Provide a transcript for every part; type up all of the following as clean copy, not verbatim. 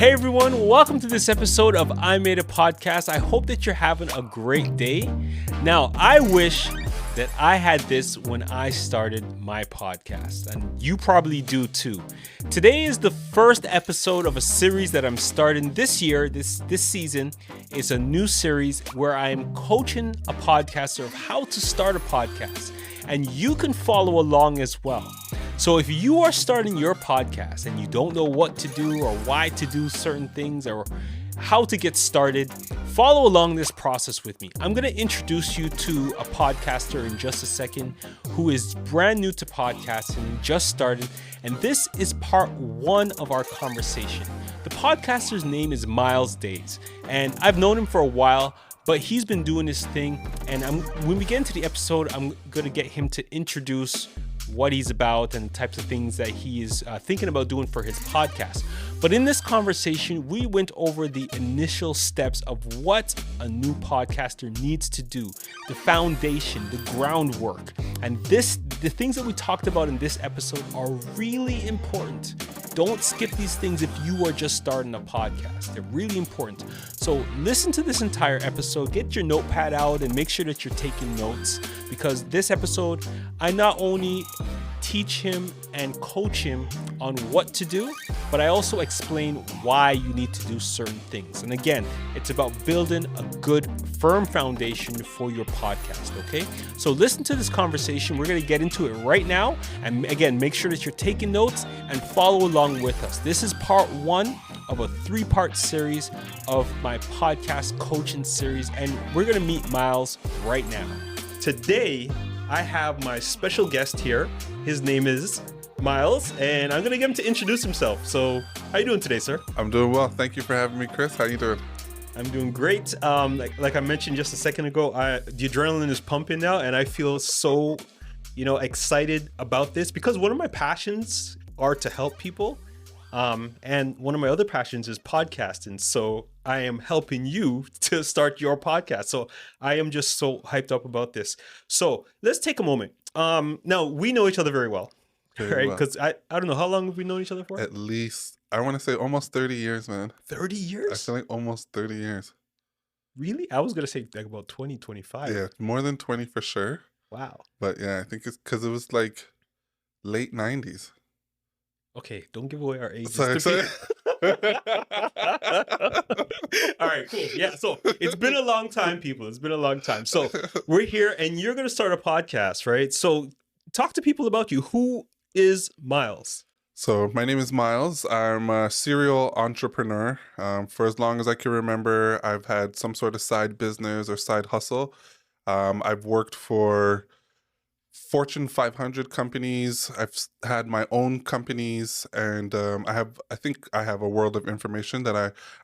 Hey everyone, welcome to this episode of I Made a Podcast. I hope that you're having a great day. Now, I wish that I had this when I started my podcast, and you probably do too. Today is the first episode of a series that I'm starting this year, this season. It's a new series where I'm coaching a podcaster of how to start a podcast, and you can follow along as well. So if you are starting your podcast and you don't know what to do or why to do certain things or how to get started, follow along this process with me. I'm going to introduce you to a podcaster in just a second who is brand new to podcasting, just started, and this is part one of our conversation. The podcaster's name is Myles Dayes, and I've known him for a while, but he's been doing this thing, and when we get into the episode, I'm going to get him to introduce what he's about and the types of things that he is thinking about doing for his podcast. But in this conversation, we went over the initial steps of what a new podcaster needs to do, the foundation, the groundwork. And the things that we talked about in this episode are really important. Don't skip these things if you are just starting a podcast. They're really important. So listen to this entire episode, get your notepad out and make sure that you're taking notes, because this episode, I not only teach him and coach him on what to do, but I also explain why you need to do certain things. And again, it's about building a good, firm foundation for your podcast, okay? So listen to this conversation. We're going to get into it right now. And again, make sure that you're taking notes and follow along with us. This is part one of a 3-part series of my podcast coaching series, and we're going to meet Myles right now. Today, I have my special guest here. His name is Myles, and I'm going to get him to introduce himself. So, how you doing today, sir? I'm doing well. Thank you for having me, Chris. How you doing? I'm doing great. Like I mentioned just a second ago, the adrenaline is pumping now, and I feel so, excited about this because one of my passions are to help people. And one of my other passions is podcasting. So I am helping you to start your podcast. So I am just so hyped up about this. So let's take a moment. Now we know each other very well, right? Because I don't know, how long have we known each other for? At least, I want to say almost 30 years, man. 30 years? I feel like almost 30 years. Really? I was going to say like about 20, 25. Yeah, more than 20 for sure. Wow. But yeah, I think it's because it was like late 90s. Okay, don't give away our ages. Sorry. All right, cool. Yeah, so it's been a long time, people. It's been a long time. So we're here, and you're going to start a podcast, right? So talk to people about you. Who is Myles? So my name is Myles. I'm a serial entrepreneur. For as long as I can remember, I've had some sort of side business or side hustle. I've worked for Fortune 500 companies. I've had my own companies, and I think I have a world of information that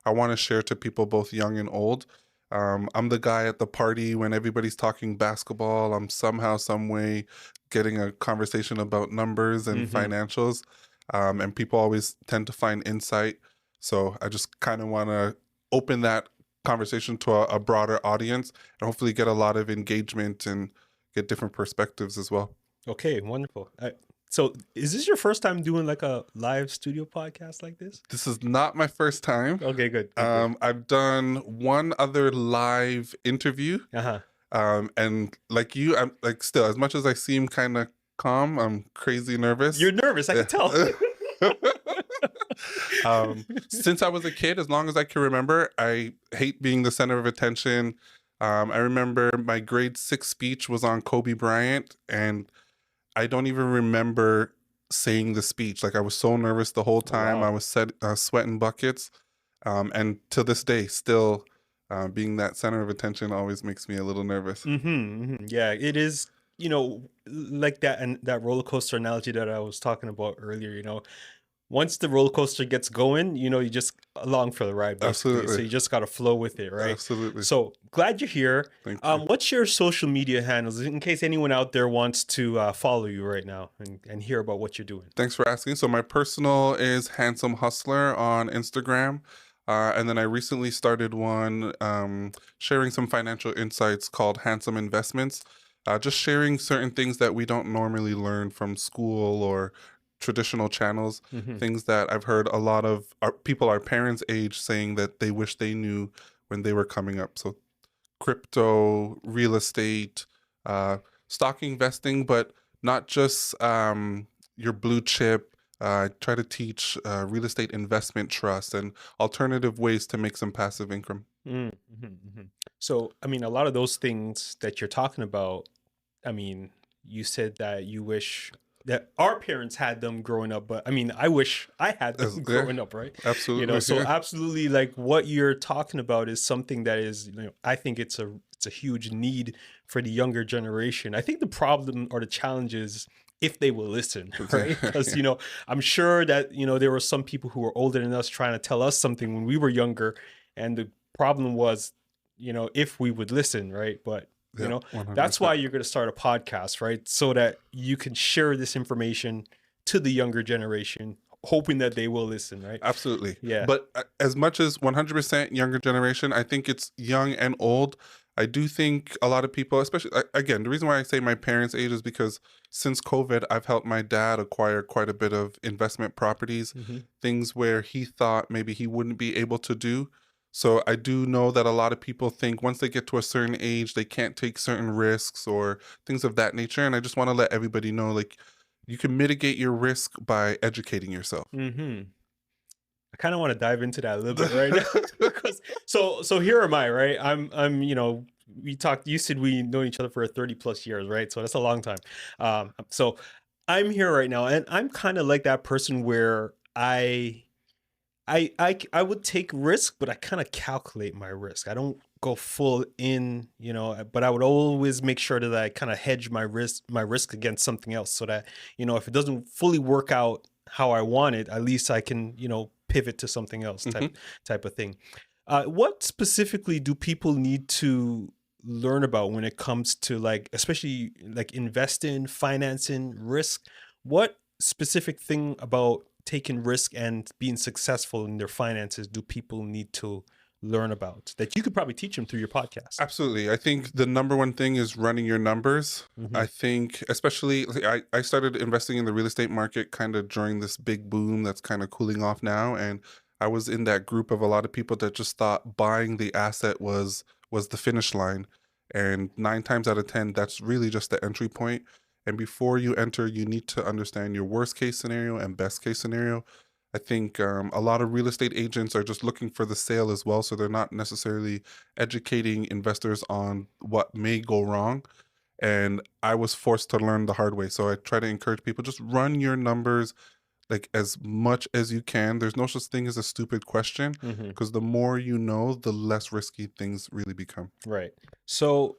I want to share to people, both young and old. I'm the guy at the party when everybody's talking basketball. I'm somehow, some way getting a conversation about numbers and financials, and people always tend to find insight. So I just kind of want to open that conversation to a broader audience and hopefully get a lot of engagement and get different perspectives as well. Okay, wonderful. So is this your first time doing like a live studio podcast like this? This is not my first time. Okay, good. I've done one other live interview. And like you, I'm like, still, as much as I seem kind of calm, I'm crazy nervous. You're nervous, I can tell. Since I was a kid, as long as I can remember, I hate being the center of attention. I remember my grade 6 speech was on Kobe Bryant, and I don't even remember saying the speech. Like, I was so nervous the whole time. Wow. I was sweating buckets. And to this day, still being that center of attention always makes me a little nervous. Yeah, it is, like that, and that roller coaster analogy that I was talking about earlier, once the roller coaster gets going, you just along for the ride, basically. Absolutely. So you just got to flow with it, right? Absolutely. So glad you're here. Thank you. What's your social media handles in case anyone out there wants to follow you right now and hear about what you're doing? Thanks for asking. So my personal is Handsome Hustler on Instagram. And then I recently started one sharing some financial insights called Handsome Investments. Just sharing certain things that we don't normally learn from school or traditional channels, Hmm. things that I've heard a lot of our parents' age saying that they wish they knew when they were coming up. So crypto, real estate, uh, stock investing, but not just your blue chip. Try to teach real estate investment trust and alternative ways to make some passive income. Mm-hmm. Hmm. So, I mean, a lot of those things that you're talking about, I mean, you said that you wish that our parents had them growing up, but I mean, I wish I had them Yeah, growing up, right? absolutely. So Yeah. absolutely, like what you're talking about is something that is, I think it's a huge need for the younger generation. I think the problem or the challenge is if they will listen, right? Because I'm sure that there were some people who were older than us trying to tell us something when we were younger, and the problem was, if we would listen, right? But you Yeah, know, that's 100%. why you're going to start a podcast, right? So that you can share this information to the younger generation, hoping that they will listen, right? Absolutely. Yeah. But as much as 100% younger generation, I think it's young and old. I do think a lot of people, especially again, the reason why I say my parents' age is because since COVID, I've helped my dad acquire quite a bit of investment properties, Hmm. things where he thought maybe he wouldn't be able to do. So I do know that a lot of people think once they get to a certain age, they can't take certain risks or things of that nature. And I just want to let everybody know, like, you can mitigate your risk by educating yourself. Hmm. I kind of want to dive into that a little bit right now because so here am I, right? I'm we talked. You said we know each other for 30 plus years, right? So that's a long time. So I'm here right now, and I'm kind of like that person where I would take risk, but I kind of calculate my risk. I don't go full in, but I would always make sure that I kind of hedge my risk against something else so that, if it doesn't fully work out how I want it, at least I can, pivot to something else Mhm. type of thing. What specifically do people need to learn about when it comes to like, especially like investing, financing, risk? What specific thing about taking risk and being successful in their finances do people need to learn about that you could probably teach them through your podcast? Absolutely. I think the number one thing is running your numbers. Hmm. I think, especially, I started investing in the real estate market kind of during this big boom that's kind of cooling off now. And I was in that group of a lot of people that just thought buying the asset was the finish line. And 9 times out of 10, that's really just the entry point. And before you enter, you need to understand your worst case scenario and best case scenario. I think a lot of real estate agents are just looking for the sale as well. So they're not necessarily educating investors on what may go wrong. And I was forced to learn the hard way. So I try to encourage people, just run your numbers like as much as you can. There's no such thing as a stupid question, Hmm. because the more you know, the less risky things really become. Right. So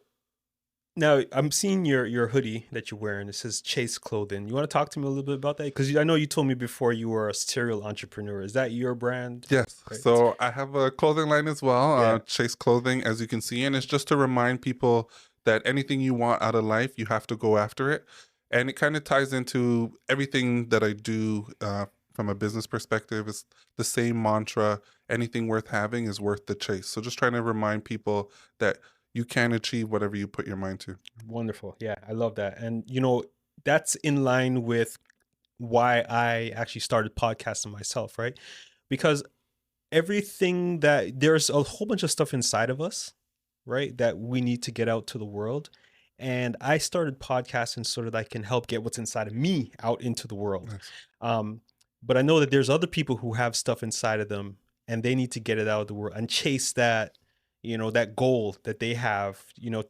now I'm seeing your hoodie that you're wearing. It says Chase Clothing. You want to talk to me a little bit about that? Because I know you told me before you were a serial entrepreneur. Is that your brand? Yes. Right. So I have a clothing line as well, Yeah. Chase Clothing, as you can see. And it's just to remind people that anything you want out of life, you have to go after it. And it kind of ties into everything that I do from a business perspective. It's the same mantra: anything worth having is worth the chase. So just trying to remind people that you can achieve whatever you put your mind to. Wonderful. Yeah, I love that. And that's in line with why I actually started podcasting myself, right? Because everything that there's a whole bunch of stuff inside of us, right, that we need to get out to the world. And I started podcasting so that I can help get what's inside of me out into the world. Nice. Um, but I know that there's other people who have stuff inside of them and they need to get it out of the world and chase that, that goal that they have,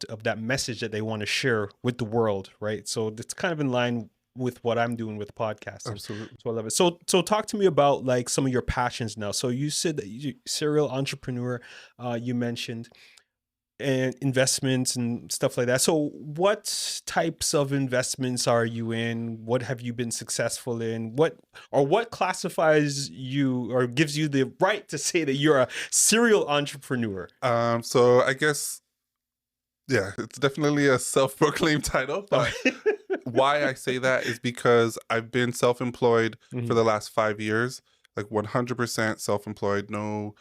of that message that they want to share with the world, right? So it's kind of in line with what I'm doing with podcasting. Absolutely. So I love it. So talk to me about like some of your passions now. So you said that you serial entrepreneur, you mentioned, and investments and stuff like that. So what types of investments are you in? What have you been successful in? What classifies you or gives you the right to say that you're a serial entrepreneur? So I guess, yeah, it's definitely a self-proclaimed title, but why I say that is because I've been self-employed for Mhm. the last 5 years, like 100% self-employed, no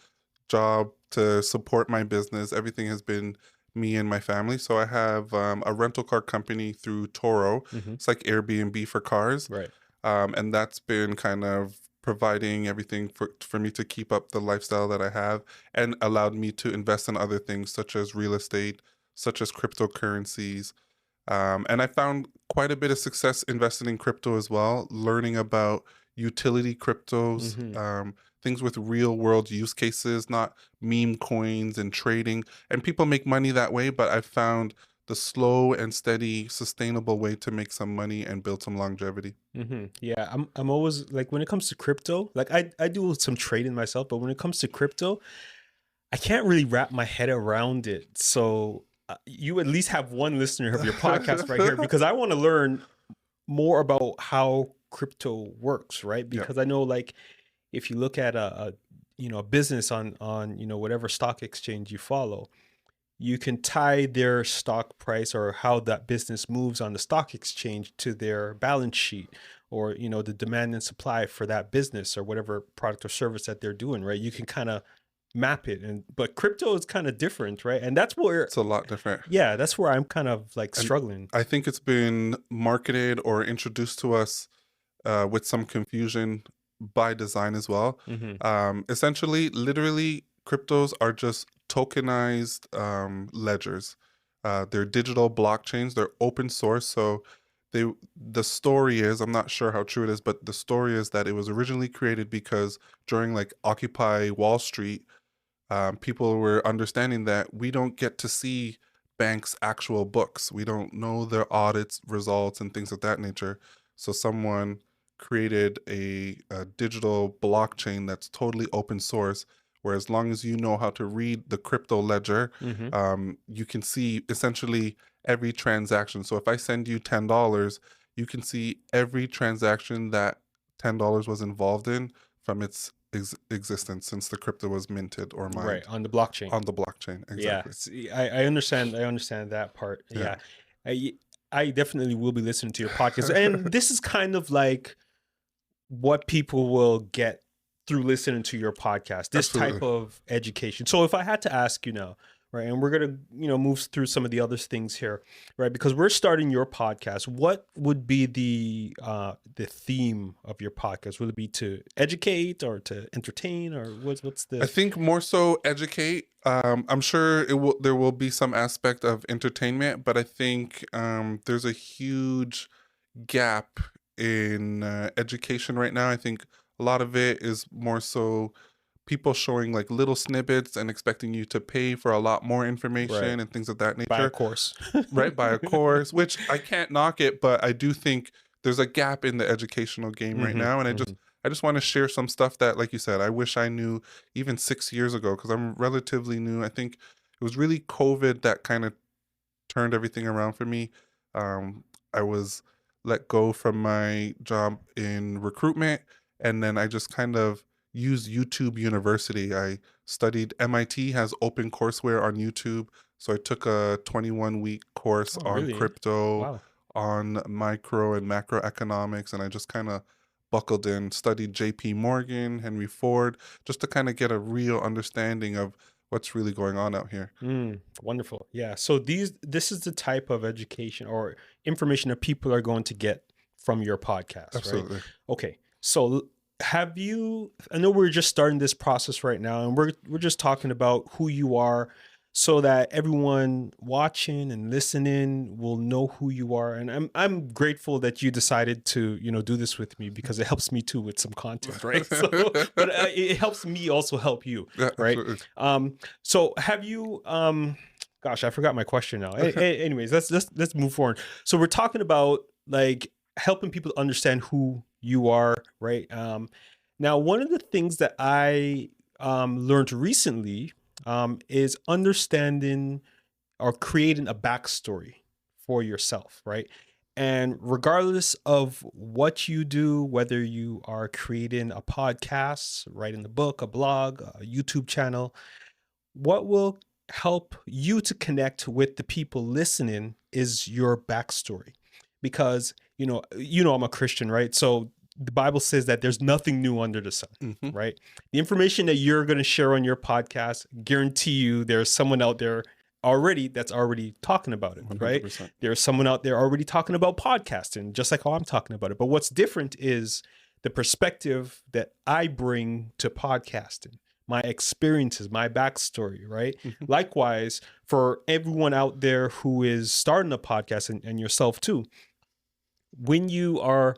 job to support my business. Everything has been me and my family. So I have a rental car company through Toro. Mhm. It's like Airbnb for cars. Right. And that's been kind of providing everything for me to keep up the lifestyle that I have, and allowed me to invest in other things such as real estate, such as cryptocurrencies. And I found quite a bit of success investing in crypto as well, learning about utility cryptos, Mm-hmm. things with real world use cases, not meme coins and trading. And people make money that way, but I found the slow and steady, sustainable way to make some money and build some longevity. Mm-hmm. Yeah, I'm always like, when it comes to crypto, like I do some trading myself, but when it comes to crypto, I can't really wrap my head around it. So you at least have one listener of your podcast right here, because I want to learn more about how crypto works, right? Yeah, Because I know, like, if you look at a business on whatever stock exchange you follow, you can tie their stock price or how that business moves on the stock exchange to their balance sheet, or the demand and supply for that business or whatever product or service that they're doing, right? You can kind of map it. And but crypto is kind of different, right? And that's where, it's a lot different. yeah, that's where I'm kind of like And struggling. I think it's been marketed or introduced to us with some confusion by design as well. Hmm. Essentially, literally, cryptos are just tokenized ledgers. They're digital blockchains. They're open source. So the story is, I'm not sure how true it is, but the story is that it was originally created because during like Occupy Wall Street, people were understanding that we don't get to see banks' actual books. We don't know their audits results and things of that nature. So someone created a digital blockchain that's totally open source, where as long as you know how to read the crypto ledger, Hmm. you can see essentially every transaction. So if I send you $10, you can see every transaction that $10 was involved in from its existence since the crypto was minted or Right, mined on the blockchain. on the blockchain. Yeah, Exactly. see, I understand. I understand that part. Yeah. Yeah, I I definitely will be listening to your podcast, and this is kind of like what people will get through listening to your podcast. This type Absolutely. of education. So if I had to ask you now, right, and we're gonna move through some of the other things here, right, because we're starting your podcast. What would be the theme of your podcast? Would it be to educate or to entertain, or what's I the think more so educate. I'm sure there will be some aspect of entertainment, but I think there's a huge gap in education right now. I think a lot of it is more so people showing like little snippets and expecting you to pay for a lot more right? information and things of that Buy a nature. course. Right, by a course, which I can't knock it, but I do think there's a gap in the educational game right Hmm. now, and Hmm. I just want to share some stuff that, like you said, I wish I knew even 6 years ago, because I'm relatively new. I think it was really COVID that kind of turned everything around for me. I was let go from my job in recruitment, and then I just kind of used YouTube University. I studied, MIT has open courseware on YouTube, so I took a 21-week course Oh, on really? crypto, Wow. on micro and macroeconomics, and I just kind of buckled in, studied JP Morgan, Henry Ford, just to kind of get a real understanding of what's really going on out here. Wonderful. Yeah. So this is the type of education or information that people are going to get from your podcast, right? Absolutely. Okay. So have you, I know we're just starting this process right now, and we're just talking about who you are, so that everyone watching and listening will know who you are. And I'm grateful that you decided to, do this with me, because it helps me too with some content, right? So, but it helps me also help you, Yeah, right? absolutely. So have you gosh, I forgot my question now. Anyways, let's move forward. So we're talking about like helping people understand who you are, right? Now one of the things that I learned recently is understanding or creating a backstory for yourself, right? And regardless of what you do, whether you are creating a podcast, writing a book, a blog, a YouTube channel, what will help you to connect with the people listening is your backstory. Because I'm a Christian, right? So the Bible says that there's nothing new under the sun, Hmm. right? The information that you're going to share on your podcast, guarantee you there's someone out there that's already talking about it, right? 100%. There's someone out there already talking about podcasting, just like how I'm talking about it. But what's different is the perspective that I bring to podcasting, my experiences, my backstory, right? Mhm. Likewise, for everyone out there who is starting a podcast and yourself too, when you are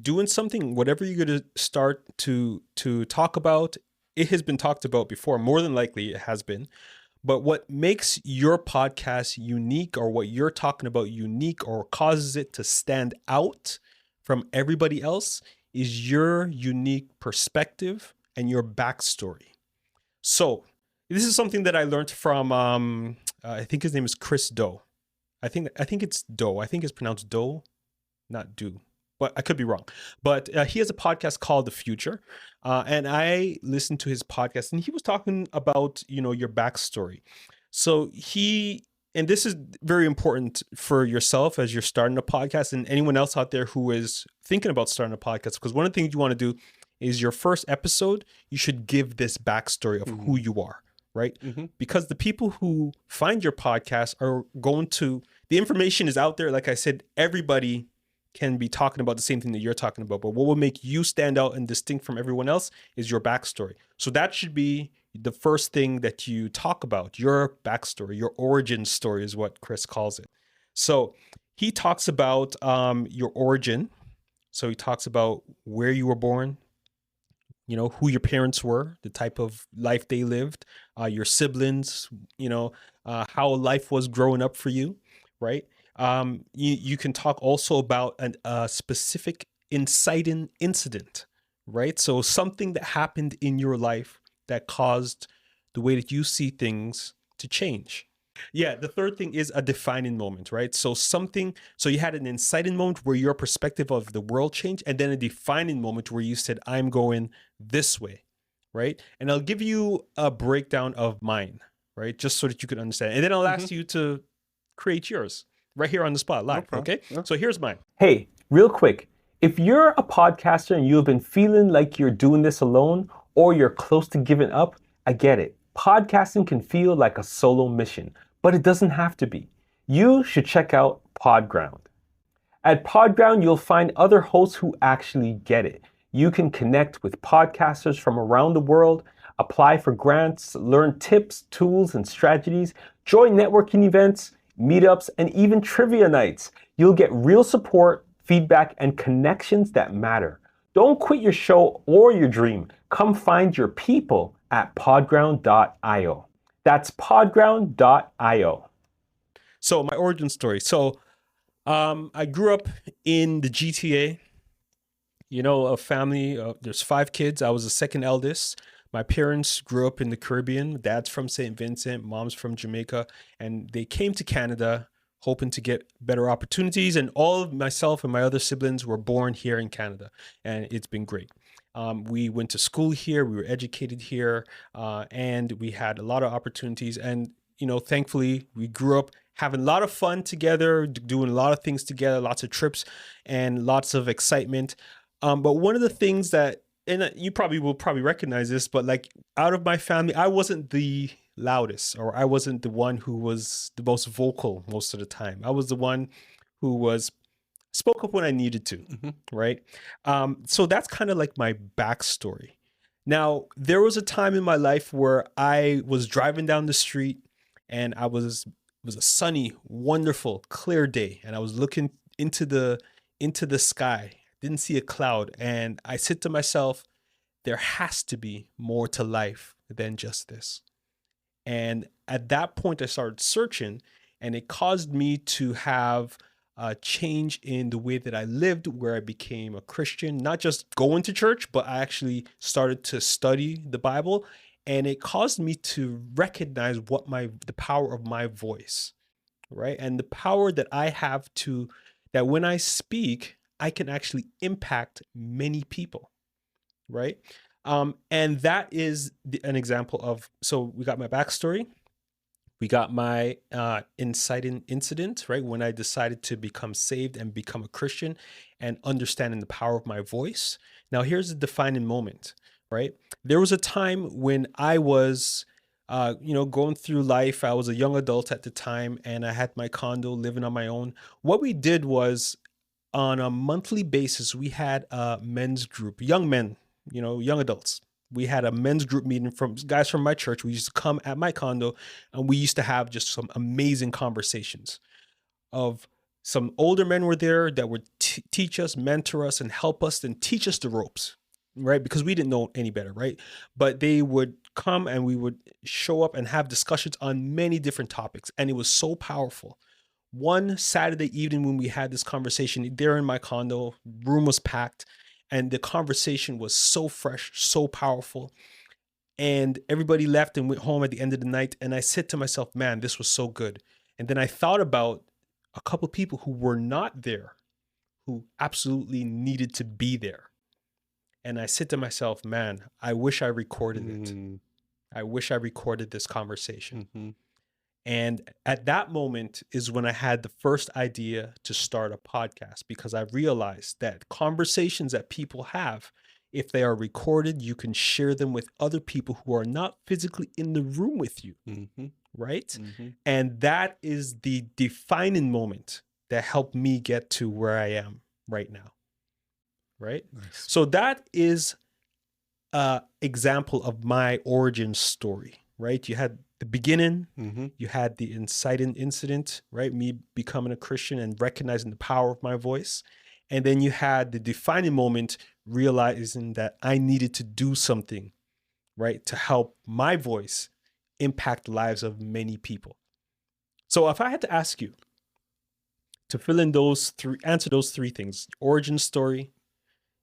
doing something, whatever you're going to start to talk about, it has been talked about before. More than likely, it has been. But what makes your podcast unique, or what you're talking about unique, or causes it to stand out from everybody else, is your unique perspective and your backstory. So this is something that I learned from I think his name is Chris Do. I think it's Do. I think it's pronounced Do, not Do, but I could be wrong. But he has a podcast called The Future, and I listened to his podcast, and he was talking about your backstory. So and this is very important for yourself as you're starting a podcast, and anyone else out there who is thinking about starting a podcast, because one of the things you want to do is your first episode, you should give this backstory of who you are, right? Because the people who find your podcast are going to, the information is out there. Like I said, everybody can be talking about the same thing that you're talking about, but what will make you stand out and distinct from everyone else is your backstory. So that should be the first thing that you talk about. Your backstory, your origin story is what Chris calls it. So he talks about your origin. So he talks about where you were born, who your parents were, the type of life they lived, your siblings, how life was growing up for you, right? You can talk also about a specific inciting incident, right? So something that happened in your life that caused the way that you see things to change. Yeah, the third thing is a defining moment, right? So you had an inciting moment where your perspective of the world changed, and then a defining moment where you said, I'm going this way, right? And I'll give you a breakdown of mine, right? Just so that you can understand. And then I'll ask you to create yours right here on the spot live, okay? Yeah. So here's mine. Hey, real quick, if you're a podcaster and you've been feeling like you're doing this alone or you're close to giving up, I get it. Podcasting can feel like a solo mission, but it doesn't have to be. You should check out Podground. At Podground, you'll find other hosts who actually get it. You can connect with podcasters from around the world, apply for grants, learn tips, tools, and strategies, join networking events, meetups, and even trivia nights. You'll get real support, feedback, and connections that matter. Don't quit your show or your dream. Come find your people at podground.io. That's podground.io. So my origin story. So I grew up in the GTA, a family, there's 5 kids. I was the second eldest. My parents grew up in the Caribbean. Dad's from St. Vincent, mom's from Jamaica, and they came to Canada hoping to get better opportunities. And all of myself and my other siblings were born here in Canada, and it's been great. We went to school here, we were educated here, and we had a lot of opportunities. And, thankfully, we grew up having a lot of fun together, doing a lot of things together, lots of trips and lots of excitement. But one of the things that, and you will probably recognize this, but like out of my family, I wasn't the loudest, or I wasn't the one who was the most vocal most of the time. I was the one who spoke up when I needed to, right? So that's kind of like my backstory. Now, there was a time in my life where I was driving down the street, and it was a sunny, wonderful, clear day, and I was looking into the sky. Didn't see a cloud, and I said to myself, there has to be more to life than just this. And at that point, I started searching, and it caused me to have a change in the way that I lived, where I became a Christian, not just going to church, but I actually started to study the Bible. And it caused me to recognize the power of my voice, right? And the power that I have that when I speak, I can actually impact many people, right? And that is an example of, so we got my backstory, we got my inciting incident, right? When I decided to become saved and become a Christian and understanding the power of my voice. Now here's the defining moment, right? There was a time when I was going through life. I was a young adult at the time, and I had my condo, living on my own. What we did was, on a monthly basis, we had a men's group, young men, young adults. We had a men's group meeting from guys from my church. We used to come at my condo, and we used to have just some amazing conversations. Of some older men were there that would teach us, mentor us, and help us and teach us the ropes, right? Because we didn't know any better, right? But they would come and we would show up and have discussions on many different topics. And it was so powerful. One Saturday evening when we had this conversation there in my condo, room was packed, and the conversation was so fresh, so powerful. And everybody left and went home at the end of the night. And I said to myself, man, this was so good. And then I thought about a couple of people who were not there, who absolutely needed to be there. And I said to myself, man, I wish I recorded it. I wish I recorded this conversation. And at that moment is when I had the first idea to start a podcast, because I realized that conversations that people have, if they are recorded, you can share them with other people who are not physically in the room with you. Right? And that is the defining moment that helped me get to where I am right now. Right? Nice. So that is an example of my origin story, right? You had the beginning, you had the inciting incident, right? Me becoming a Christian and recognizing the power of my voice. And then you had the defining moment, realizing that I needed to do something, right? To help my voice impact lives of many people. So if I had to ask you to fill in answer those three things: origin story,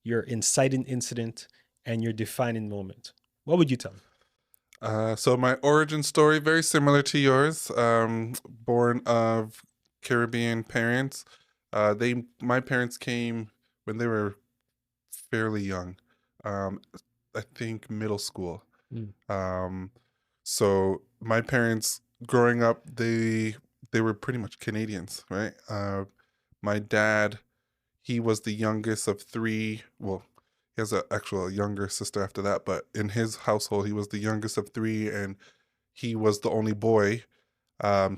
your inciting incident, and your defining moment, what would you tell me? So my origin story, very similar to yours. Born of Caribbean parents. My parents came when they were fairly young. I think middle school. So my parents growing up, they were pretty much Canadians, right? My dad, he was the youngest of three. Well, he has a younger sister after that, but in his household, he was the youngest of three, and he was the only boy.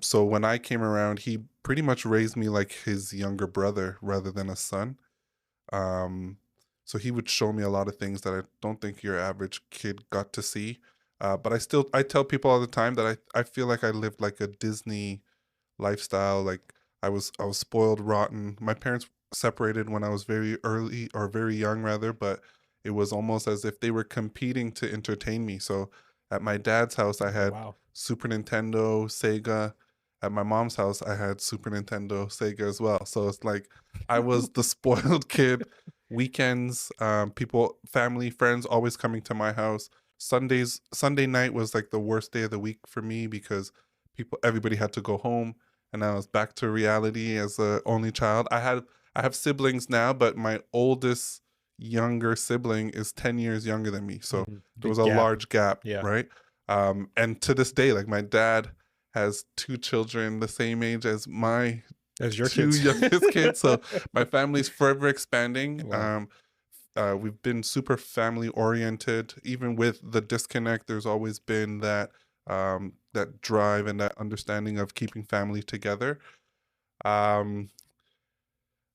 So when I came around, he pretty much raised me like his younger brother rather than a son. So he would show me a lot of things that I don't think your average kid got to see. But I tell people all the time that I feel like I lived like a Disney lifestyle. Like I was spoiled rotten. My parents separated when I was very early, or very young rather, but it was almost as if they were competing to entertain me. So at my dad's house, I had Super Nintendo, Sega. At my mom's house, I had Super Nintendo, Sega as well. So it's like I was the spoiled kid. Weekends, family, friends always coming to my house. Sunday night was like the worst day of the week for me because everybody had to go home, and I was back to reality as the only child. I have siblings now, but my oldest younger sibling is 10 years younger than me. So there was a large gap, right? And to this day, like my dad has two children the same age as your two youngest kids. So my family's forever expanding. Wow. We've been super family oriented. Even with the disconnect, there's always been that drive and that understanding of keeping family together.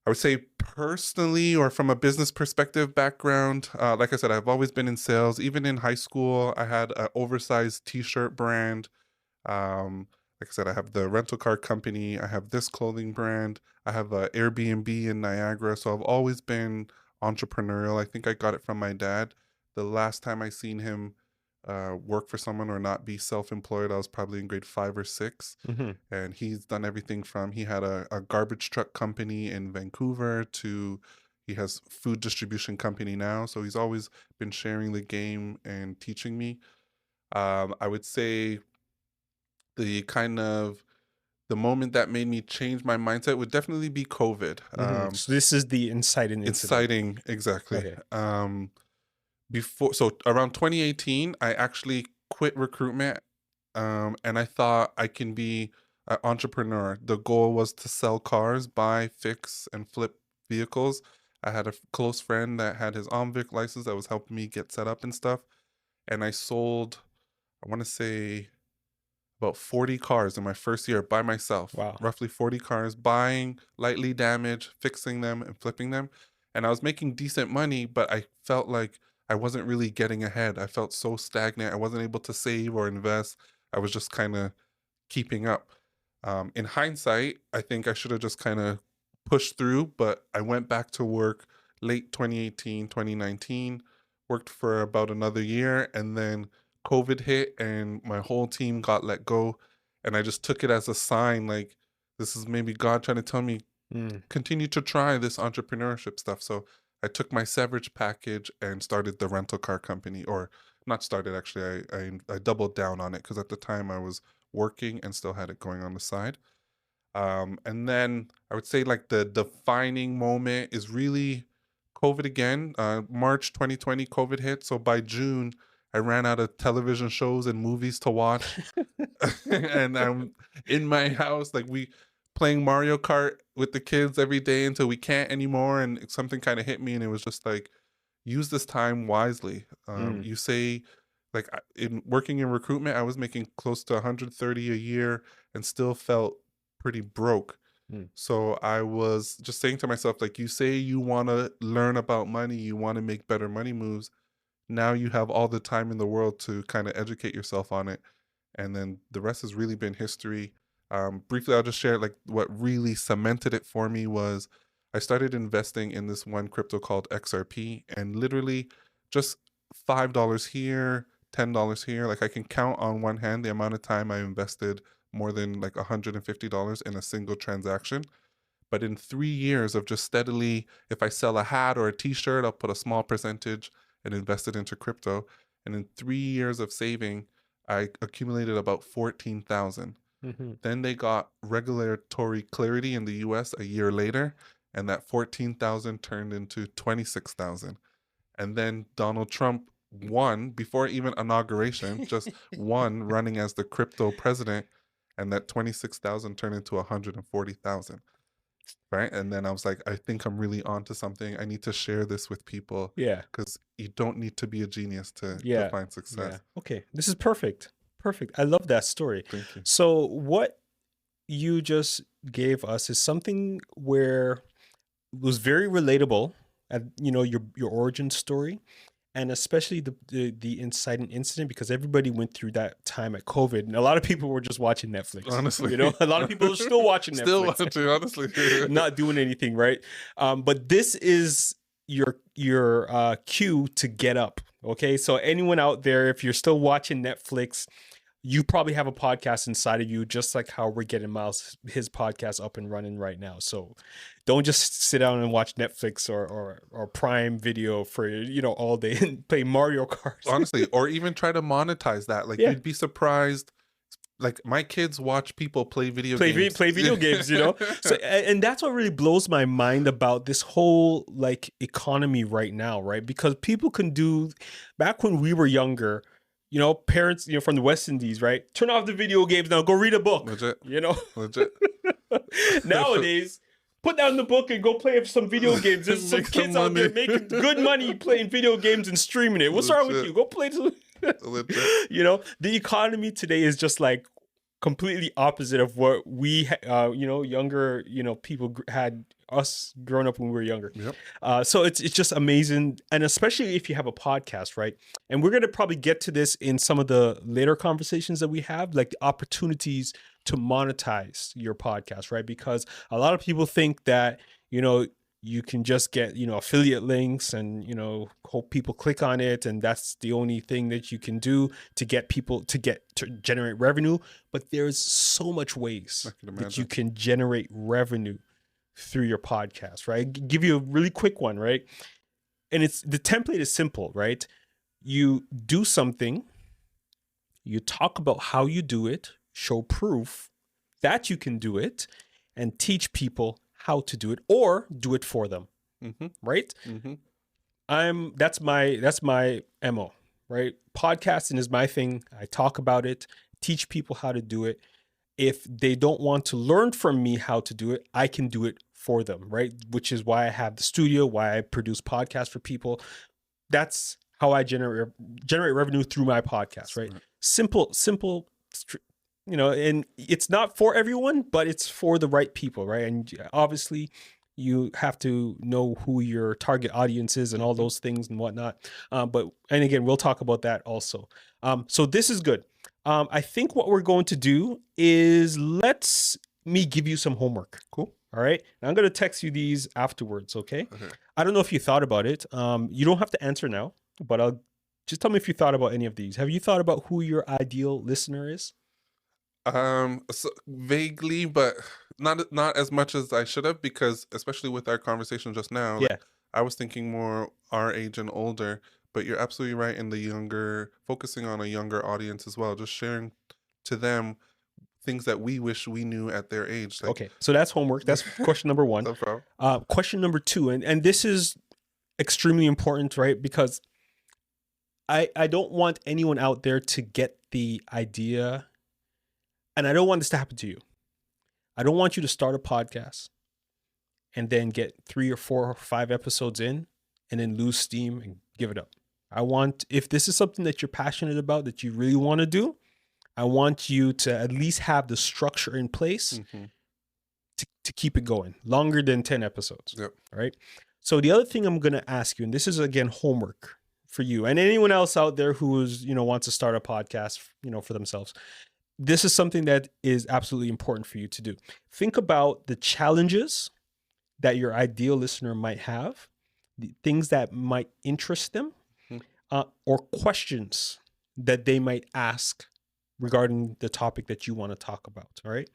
I would say personally, or from a business perspective background, like I said, I've always been in sales. Even in high school, I had an oversized t-shirt brand. Like I said, I have the rental car company. I have this clothing brand. I have an Airbnb in Niagara. So I've always been entrepreneurial. I think I got it from my dad. The last time I seen him work for someone or not be self-employed, I was probably in grade 5 or 6. And he's done everything from, he had a garbage truck company in Vancouver to he has food distribution company now. So he's always been sharing the game and teaching me. I would say the moment that made me change my mindset would definitely be COVID. So this is the inciting incident. Inciting, exactly. Okay. So around 2018, I actually quit recruitment, and I thought I can be an entrepreneur. The goal was to sell cars, buy, fix, and flip vehicles. I had a close friend that had his OMVIC license that was helping me get set up and stuff, and I sold, I want to say about 40 cars in my first year by myself. Wow. Roughly 40 cars, buying lightly damaged, fixing them, and flipping them. And I was making decent money, but I felt like I wasn't really getting ahead. I felt so stagnant. I wasn't able to save or invest. I was just kind of keeping up. In hindsight, I think I should have just kind of pushed through, but I went back to work late 2018, 2019, worked for about another year, and then COVID hit and my whole team got let go. And I just took it as a sign, like, this is maybe God trying to tell me, continue to try this entrepreneurship stuff. So I took my severance package and started the rental car company, or not started actually. I doubled down on it because at the time I was working and still had it going on the side. And then I would say like the defining moment is really COVID again. March 2020, COVID hit. So by June, I ran out of television shows and movies to watch. And I'm in my house, like we playing Mario Kart with the kids every day until we can't anymore. And something kind of hit me, and it was just like, use this time wisely. You say, like in working in recruitment, I was making close to 130 a year and still felt pretty broke. So I was just saying to myself, like, you say you want to learn about money, you want to make better money moves. Now you have all the time in the world to kind of educate yourself on it. And then the rest has really been history. Briefly, I'll just share like what really cemented it for me was I started investing in this one crypto called XRP, and literally just $5 here, $10 here. Like I can count on one hand the amount of time I invested more than like $150 in a single transaction. But in 3 years of just steadily, if I sell a hat or a t-shirt, I'll put a small percentage and invest it into crypto. And in 3 years of saving, I accumulated about 14,000. Then they got regulatory clarity in the US a year later, and that 14,000 turned into 26,000. And then Donald Trump won before even inauguration, just won running as the crypto president, and that 26,000 turned into 140,000. Right. And then I was like, I think I'm really onto something. I need to share this with people. Yeah. Because you don't need to be a genius to find success. Yeah. Okay. This is perfect. Perfect. I love that story. Thank you. So what you just gave us is something where it was very relatable, you know, your origin story, and especially the inciting incident, because everybody went through that time at COVID, and a lot of people were just watching Netflix. Honestly, you know, a lot of people are still watching Netflix, still watching, honestly, not doing anything, right? But this is your cue to get up. Okay, so anyone out there, if you're still watching Netflix, you probably have a podcast inside of you, just like how we're getting Myles his podcast up and running right now. So don't just sit down and watch Netflix or Prime Video for, you know, all day and play Mario Kart. Honestly, or even try to monetize that. Like you'd be surprised. Like my kids watch people play video games. Play video games, you know? So, and that's what really blows my mind about this whole like economy right now, right? Because people can do, back when we were younger, you know, parents, you know, from the West Indies, right? Turn off the video games now, go read a book. Legit. You know? Legit. Nowadays, put down the book and go play some video games. There's some kids out there making good money playing video games and streaming it. What's wrong with you? Go play some. You know, the economy today is just like completely opposite of what we, you know, younger, you know, people had us growing up when we were younger. Yep. So it's just amazing. And especially if you have a podcast, right? And we're going to probably get to this in some of the later conversations that we have, like the opportunities to monetize your podcast, right? Because a lot of people think that, you know, you can just get, you know, affiliate links and, you know, hope people click on it. And that's the only thing that you can do to get people to generate revenue. But there's so much ways that you can generate revenue through your podcast, right? Give you a really quick one, right? And it's, the template is simple, right? You do something, you talk about how you do it, show proof that you can do it, and teach people how to do it or do it for them. Right? That's my MO, right? Podcasting is my thing. I talk about it, teach people how to do it. If they don't want to learn from me how to do it, I can do it for them, right? Which is why I have the studio, why I produce podcasts for people. That's how I generate revenue through my podcast, right? Simple, and it's not for everyone, but it's for the right people, right? And obviously you have to know who your target audience is and all those things and whatnot. And again, we'll talk about that also. So this is good. I think what we're going to do is me give you some homework. Cool. All right. And I'm going to text you these afterwards. Okay. Okay. I don't know if you thought about it. You don't have to answer now, but just tell me if you thought about any of these. Have you thought about who your ideal listener is? So vaguely, but not as much as I should have, because especially with our conversation just now, Yeah. I was thinking more our age and older, but you're absolutely right in the younger, focusing on a younger audience as well, just sharing to them things that we wish we knew at their age. Like, Okay. So that's homework. That's question number one. no problem. Question number two, and this is extremely important, right? Because I don't want anyone out there to get the idea, and I don't want this to happen to you. I don't want you to start a podcast and then get 3 or 4 or 5 episodes in and then lose steam and give it up. If this is something that you're passionate about, that you really want to do, I want you to at least have the structure in place to keep it going longer than 10 episodes. Yep. All right. So the other thing I'm going to ask you, and this is again homework for you and anyone else out there who is, wants to start a podcast, for themselves. This is something that is absolutely important for you to do. Think about the challenges that your ideal listener might have, the things that might interest them, or questions that they might ask regarding the topic that you want to talk about. All right.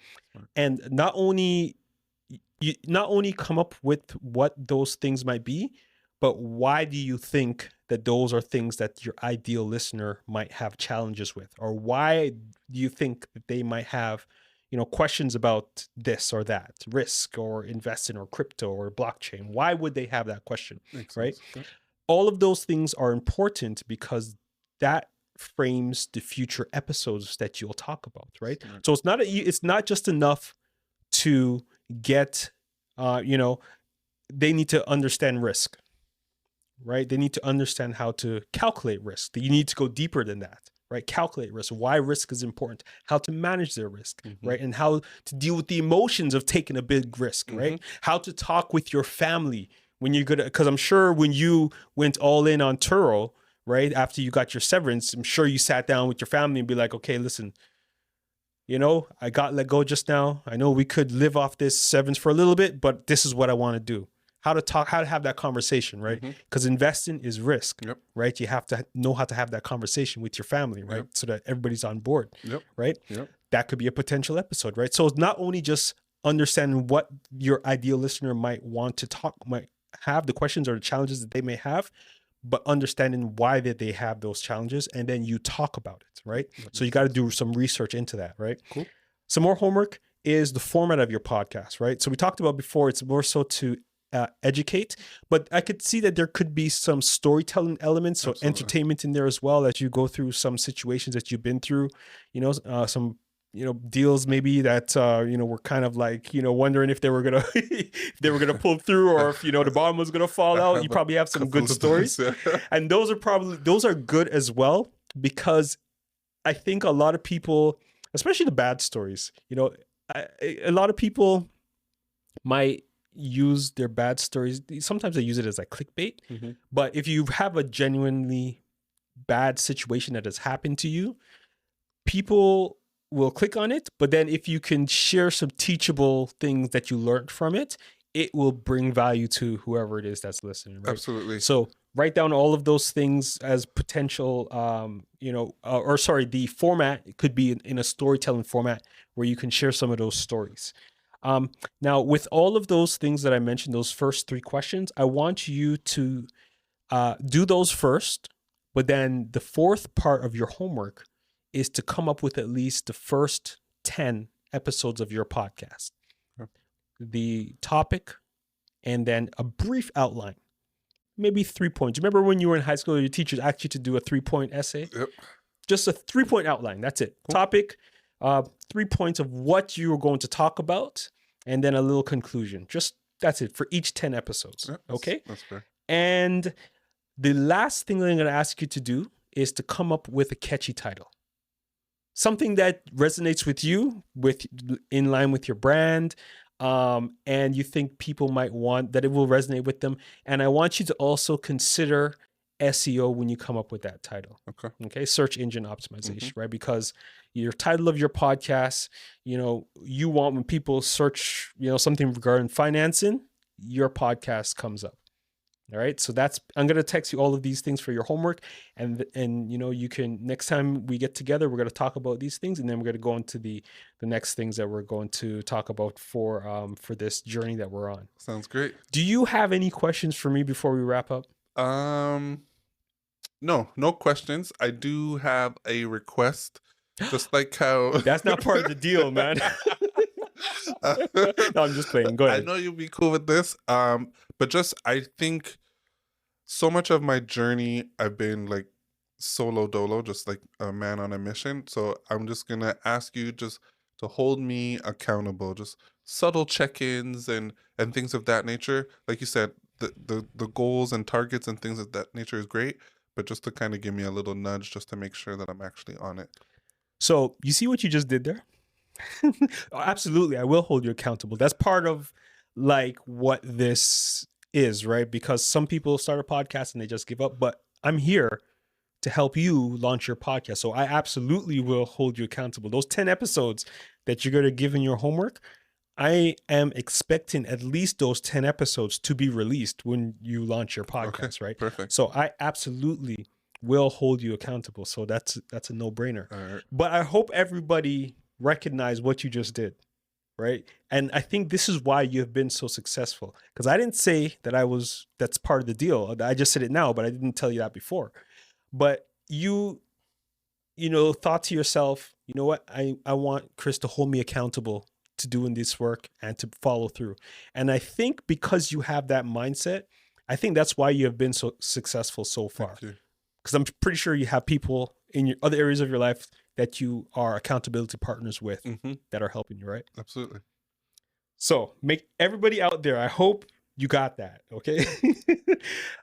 And not only come up with what those things might be, but why do you think that those are things that your ideal listener might have challenges with? Or why do you think that they might have, questions about this or that, risk or investing or crypto or blockchain? Why would they have that question? Makes right? sense. Okay. All of those things are important because that frames the future episodes that you'll talk about, right? Right. So it's not just enough to get, they need to understand risk, right? They need to understand how to calculate risk. You need to go deeper than that, right? Calculate risk, why risk is important, how to manage their risk, right? And how to deal with the emotions of taking a big risk, right? How to talk with your family when you're gonna, because I'm sure when you went all in on Turo, right, after you got your severance, I'm sure you sat down with your family and be like, okay, listen, I got let go just now. I know we could live off this severance for a little bit, but this is what I want to do. How to have that conversation, right? Because investing is risk, right? You have to know how to have that conversation with your family, right? So that everybody's on board, right? That could be a potential episode, right? So it's not only just understanding what your ideal listener might have, the questions or the challenges that they may have, but understanding why that they have those challenges, and then you talk about it, right? So you got to do some research into that, right? Cool. Some more homework is the format of your podcast, right? So we talked about before, it's more so to educate, but I could see that there could be some storytelling elements, so entertainment in there as well, as you go through some situations that you've been through, some deals maybe that were kind of like wondering if they were gonna pull through, or if the bottom was gonna fall out. You probably have some good stories, and those are good as well, because I think a lot of people, especially the bad stories, a lot of people might use their bad stories. Sometimes they use it as like clickbait, but if you have a genuinely bad situation that has happened to you, people will click on it. But then if you can share some teachable things that you learned from it, it will bring value to whoever it is that's listening, right? Absolutely. So write down all of those things as potential, the format could be in a storytelling format where you can share some of those stories. Now, with all of those things that I mentioned, those first 3 questions, I want you to do those first, but then the 4th part of your homework is to come up with at least the first 10 episodes of your podcast. The topic, and then a brief outline, maybe 3 points. Remember when you were in high school, your teachers asked you to do a 3-point essay? Yep. Just a 3-point outline. That's it. Cool. Topic, 3 points of what you were going to talk about, and then a little conclusion. That's it for each 10 episodes. Okay? That's fair. And the last thing that I'm going to ask you to do is to come up with a catchy title. something that resonates with you, with in line with your brand, and you think people might want that it will resonate with them. And I want you to also consider SEO when you come up with that title. Okay. Okay, search engine optimization, right? Because your title of your podcast, you want when people search, something regarding financing, your podcast comes up. All right. So I'm going to text you all of these things for your homework. And you can, next time we get together, we're going to talk about these things. And then we're going to go into the next things that we're going to talk about for this journey that we're on. Sounds great. Do you have any questions for me before we wrap up? No questions. I do have a request, just like how That's not part of the deal, man. No, I'm just playing. Go ahead. I know you'll be cool with this. But I think so much of my journey, I've been like solo dolo, just like a man on a mission. So I'm just gonna ask you just to hold me accountable, just subtle check-ins and things of that nature. Like you said, the goals and targets and things of that nature is great, but just to kind of give me a little nudge just to make sure that I'm actually on it. So you see what you just did there? Absolutely, I will hold you accountable. That's part of like what this is, right? Because some people start a podcast and they just give up, but I'm here to help you launch your podcast. So I absolutely will hold you accountable. Those 10 episodes that you're going to give in your homework, I am expecting at least those 10 episodes to be released when you launch your podcast, Okay, right? perfect. So I absolutely will hold you accountable. So that's a no-brainer. All right. But I hope everybody recognize what you just did, right? And I think this is why you have been so successful. Because I didn't say that that's part of the deal. I just said it now, but I didn't tell you that before. But you thought to yourself, you know what? I want Chris to hold me accountable to doing this work and to follow through. And I think because you have that mindset, I think that's why you have been so successful so far. Because I'm pretty sure you have people in your other areas of your life that you are accountability partners with that are helping you, right? Absolutely. So make everybody out there, I hope you got that, okay?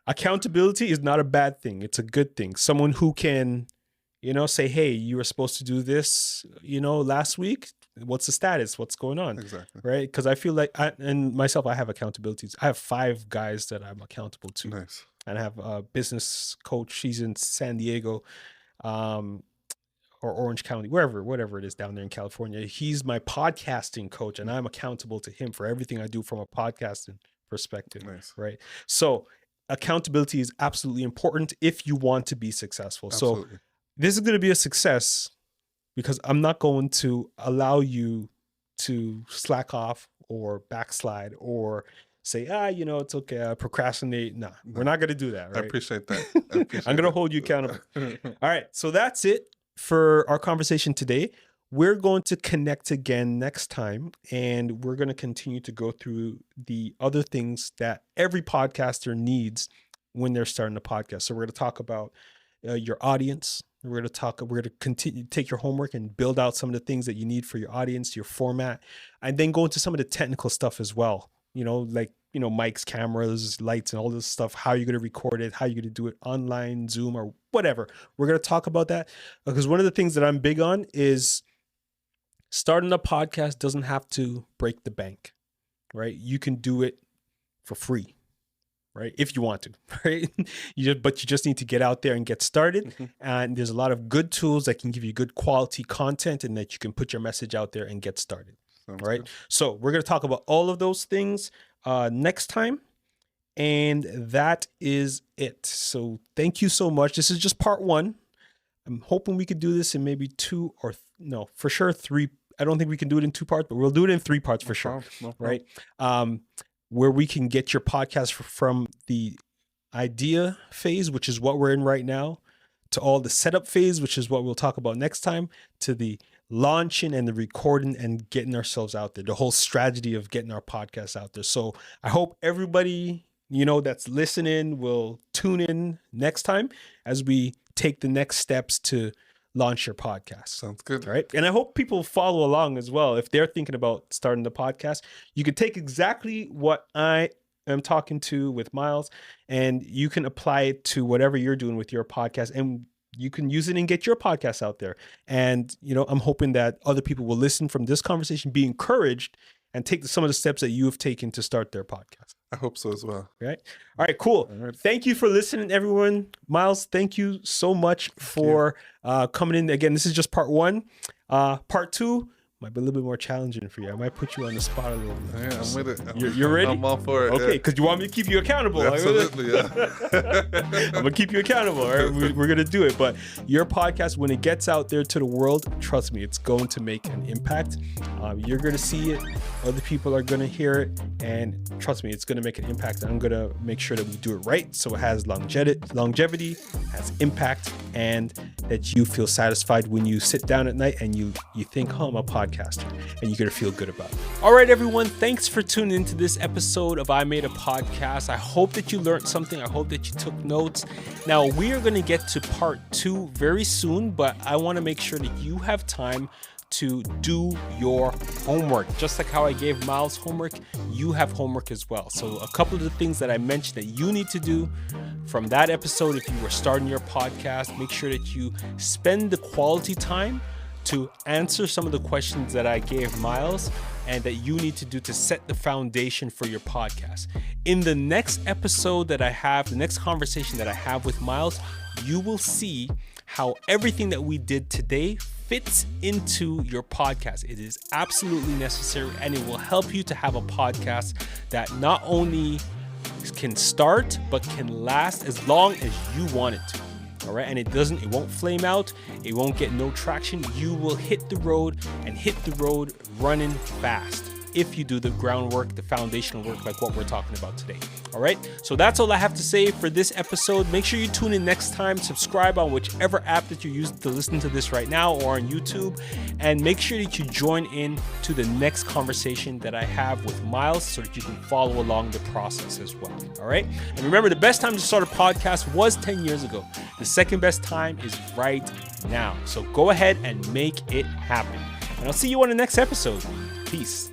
Accountability is not a bad thing. It's a good thing. Someone who can, say, hey, you were supposed to do this, last week. What's the status? What's going on? Exactly. Right? Because I feel like I have accountabilities. I have 5 guys that I'm accountable to. Nice. And I have a business coach. She's in San Diego, or Orange County, whatever it is down there in California. He's my podcasting coach, and I'm accountable to him for everything I do from a podcasting perspective. Nice. Right? So accountability is absolutely important if you want to be successful. Absolutely. So this is going to be a success because I'm not going to allow you to slack off or backslide or say, it's okay, procrastinate. No, we're not going to do that, right? I appreciate that. I'm going to hold you accountable. All right. So that's it for our conversation today. We're going to connect again next time, and we're going to continue to go through the other things that every podcaster needs when they're starting a podcast. So we're going to talk about your audience. We're going to continue to take your homework and build out some of the things that you need for your audience, your format, and then go into some of the technical stuff as well. Like, mics, cameras, lights, and all this stuff, how you're going to record it, how you're going to do it online, Zoom, or whatever. We're going to talk about that because one of the things that I'm big on is starting a podcast doesn't have to break the bank, right? You can do it for free, right? If you want to, right? But you just need to get out there and get started. And there's a lot of good tools that can give you good quality content and that you can put your message out there and get started. Sounds right? good. So we're going to talk about all of those things next time. And that is it. So thank you so much. This is just part 1. I'm hoping we could do this in maybe 2 or no, for sure 3. I don't think we can do it in 2 parts, but we'll do it in 3 parts for sure. No problem. Right? Where we can get your podcast from the idea phase, which is what we're in right now, to all the setup phase, which is what we'll talk about next time, to the launching and the recording and getting ourselves out there, the whole strategy of getting our podcast out there. So I hope everybody, that's listening will tune in next time as we take the next steps to launch your podcast. Sounds good. Right. And I hope people follow along as well. If they're thinking about starting the podcast, you can take exactly what I am talking to with Myles and you can apply it to whatever you're doing with your podcast. And you can use it and get your podcast out there. And, I'm hoping that other people will listen from this conversation, be encouraged, and take some of the steps that you have taken to start their podcast. I hope so as well. Right. All right, cool. All right. Thank you for listening, everyone. Myles, thank you so much for coming in. Again, this is just part 1. Part 2 might be a little bit more challenging for you. I might put you on the spot a little bit. Yeah, I'm with it. You're ready? I'm all for it. Okay, because you want me to keep you accountable. Absolutely, yeah. I'm going to keep you accountable. All right? We're going to do it. But your podcast, when it gets out there to the world, trust me, it's going to make an impact. You're going to see it. Other people are going to hear it. And trust me, it's going to make an impact. I'm going to make sure that we do it right so it has longevity, has impact, and that you feel satisfied when you sit down at night and you think, I'm a podcaster, and you're going to feel good about it. All right, everyone. Thanks for tuning into this episode of I Made a Podcast. I hope that you learned something. I hope that you took notes. Now, we are going to get to part 2 very soon, but I want to make sure that you have time to do your homework. Just like how I gave Myles homework, you have homework as well. So a couple of the things that I mentioned that you need to do from that episode, if you were starting your podcast, make sure that you spend the quality time to answer some of the questions that I gave Myles and that you need to do to set the foundation for your podcast. In the next episode that I have, the next conversation that I have with Myles, you will see how everything that we did today fits into your podcast. It is absolutely necessary, and it will help you to have a podcast that not only can start, but can last as long as you want it to. All right. And it won't flame out. It won't get no traction. You will hit the road running fast if you do the groundwork, the foundational work, like what we're talking about today. All right. So that's all I have to say for this episode. Make sure you tune in next time. Subscribe on whichever app that you're using to listen to this right now, or on YouTube. And make sure that you join in to the next conversation that I have with Myles so that you can follow along the process as well. All right. And remember, the best time to start a podcast was 10 years ago. The second best time is right now. So go ahead and make it happen. And I'll see you on the next episode. Peace.